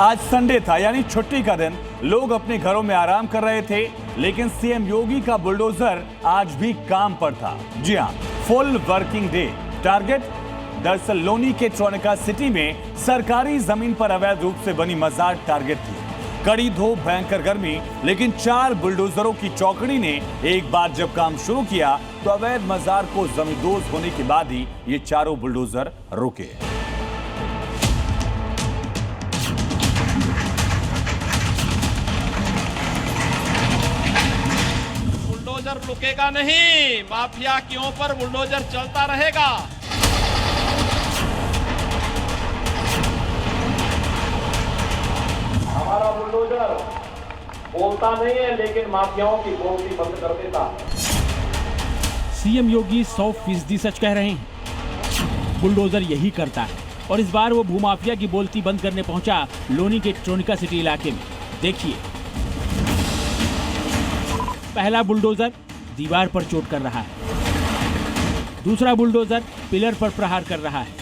आज संडे था, यानी छुट्टी का दिन। लोग अपने घरों में आराम कर रहे थे, लेकिन सीएम योगी का बुलडोजर आज भी काम पर था। जी हां, फुल वर्किंग डे। टारगेट दरअसल लोनी के ट्रोनिका सिटी में सरकारी जमीन पर अवैध रूप से बनी मजार टारगेट थी। कड़ी धूप, भयंकर गर्मी, लेकिन 4 बुलडोजरों की चौकड़ी ने एक बार जब काम शुरू किया तो अवैध मजार को जमींदोज होने के बाद ही ये चारों बुलडोजर रुके। बुलडोजर रुकेगा नहीं, माफिया के ऊपर बुलडोजर चलता रहेगा। हमारा बुलडोजर बोलता नहीं है, लेकिन माफियाओं की बोलती बंद कर देता है। सीएम योगी 100% सच कह रहे हैं। बुलडोजर यही करता है और इस बार वो भूमाफिया की बोलती बंद करने पहुंचा लोनी के ट्रोनिका सिटी इलाके में। देखिए, पहला बुलडोजर दीवार पर चोट कर रहा है, दूसरा बुलडोजर पिलर पर प्रहार कर रहा है,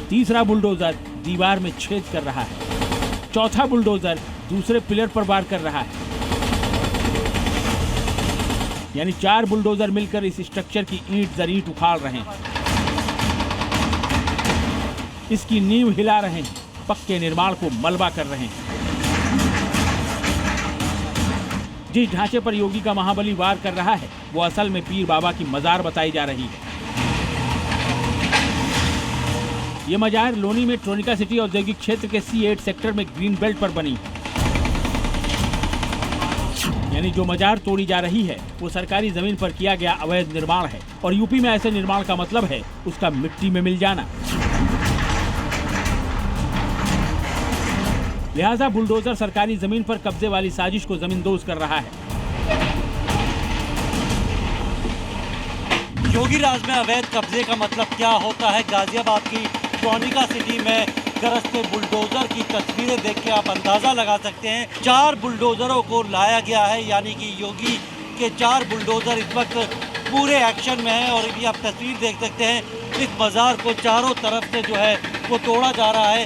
तीसरा बुलडोजर दीवार में छेद कर रहा है, चौथा बुलडोजर दूसरे पिलर पर वार कर रहा है। यानी 4 बुलडोजर मिलकर इस स्ट्रक्चर की ईंट दर ईंट उखाड़ रहे हैं, इसकी नींव हिला रहे हैं, पक्के निर्माण को मलबा कर रहे हैं। जिस ढांचे पर योगी का महाबली वार कर रहा है वो असल में पीर बाबा की मजार बताई जा रही है। ये मजार लोनी में ट्रोनिका सिटी औद्योगिक क्षेत्र के C8 सेक्टर में ग्रीन बेल्ट पर बनी है। यानी जो मजार तोड़ी जा रही है वो सरकारी जमीन पर किया गया अवैध निर्माण है, और यूपी में ऐसे निर्माण का मतलब है उसका मिट्टी में मिल जाना। लिहाजा बुलडोजर सरकारी जमीन पर कब्जे वाली साजिश को जमींदोज कर रहा है। योगी राज में अवैध कब्जे का मतलब क्या होता है, गाजियाबाद की ट्रोनिका सिटी में गरजते बुलडोजर की तस्वीरें देख के आप अंदाजा लगा सकते हैं। 4 बुलडोजरों को लाया गया है, यानी कि योगी के 4 बुलडोजर इस वक्त पूरे एक्शन में हैं। और अभी आप तस्वीर देख सकते हैं, इस बाजार को चारों तरफ से जो है वो तोड़ा जा रहा है।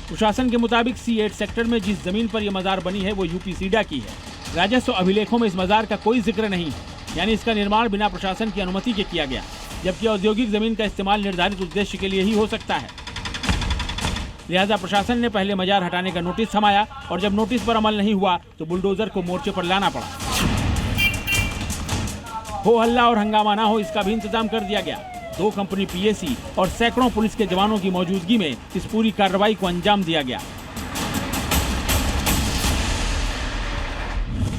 प्रशासन के मुताबिक C8 सेक्टर में जिस जमीन पर यह मजार बनी है वो यूपी सीडा की है। राजस्व अभिलेखों में इस मजार का कोई जिक्र नहीं है, यानी इसका निर्माण बिना प्रशासन की अनुमति के किया गया, जबकि औद्योगिक जमीन का इस्तेमाल निर्धारित उद्देश्य के लिए ही हो सकता है। लिहाजा प्रशासन ने पहले मजार हटाने का नोटिस थमाया, और जब नोटिस पर अमल नहीं हुआ तो बुलडोजर को मोर्चे पर लाना पड़ा। हो हल्ला और हंगामा ना हो, इसका भी इंतजाम कर दिया गया। 2 कंपनी PAC और सैकड़ों पुलिस के जवानों की मौजूदगी में इस पूरी कार्रवाई को अंजाम दिया गया।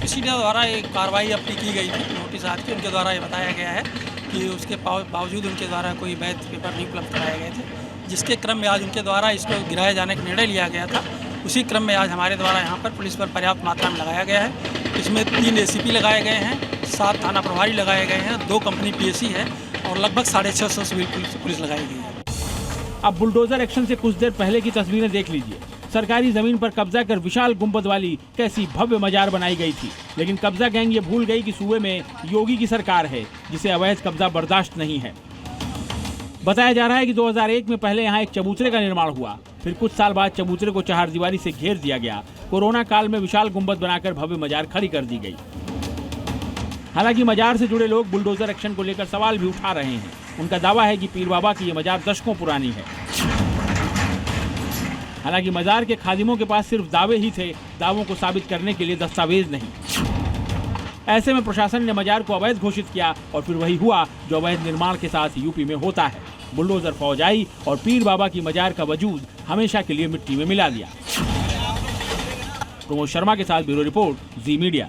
इसी द्वारा एक कार्रवाई अपनी की गई थी, नोटिस आज के उनके द्वारा ये बताया गया है कि उसके बावजूद उनके द्वारा कोई वैध पेपर नहीं उपलब्ध कराए गए थे, जिसके क्रम में आज उनके द्वारा इसको गिराए जाने का निर्णय लिया गया था। उसी क्रम में आज हमारे द्वारा यहाँ पर पुलिस पर पर्याप्त मात्रा में लगाया गया है। इसमें 3 ACP लगाए गए हैं, 7 थाना प्रभारी लगाए गए हैं, 2 कंपनी PAC है और लगभग 650 सिविल पुलिस लगाई गई है। अब बुलडोजर एक्शन से कुछ देर पहले की तस्वीरें देख लीजिए। सरकारी जमीन पर कब्जा कर विशाल गुंबद वाली कैसी भव्य मजार बनाई गई थी, लेकिन कब्जा गैंग ये भूल गई कि सूबे में योगी की सरकार है, जिसे अवैध कब्जा बर्दाश्त नहीं है। बताया जा रहा है कि 2001 में पहले यहाँ एक चबूतरे का निर्माण हुआ, फिर कुछ साल बाद चबूतरे को चहारदीवारी से घेर दिया गया। कोरोना काल में विशाल गुंबद बनाकर भव्य मजार खड़ी कर दी गई। हालांकि मजार से जुड़े लोग बुलडोजर एक्शन को लेकर सवाल भी उठा रहे हैं। उनका दावा है कि पीर बाबा की ये मजार दशकों पुरानी है। हालांकि मजार के खादिमों के पास सिर्फ दावे ही थे, दावों को साबित करने के लिए दस्तावेज नहीं। ऐसे में प्रशासन ने मजार को अवैध घोषित किया, और फिर वही हुआ जो अवैध निर्माण के साथ यूपी में होता है। बुलडोजर फौज आई और पीर बाबा की मजार का वजूद हमेशा के लिए मिट्टी में मिला दिया। प्रमोद शर्मा के साथ ब्यूरो रिपोर्ट, जी मीडिया।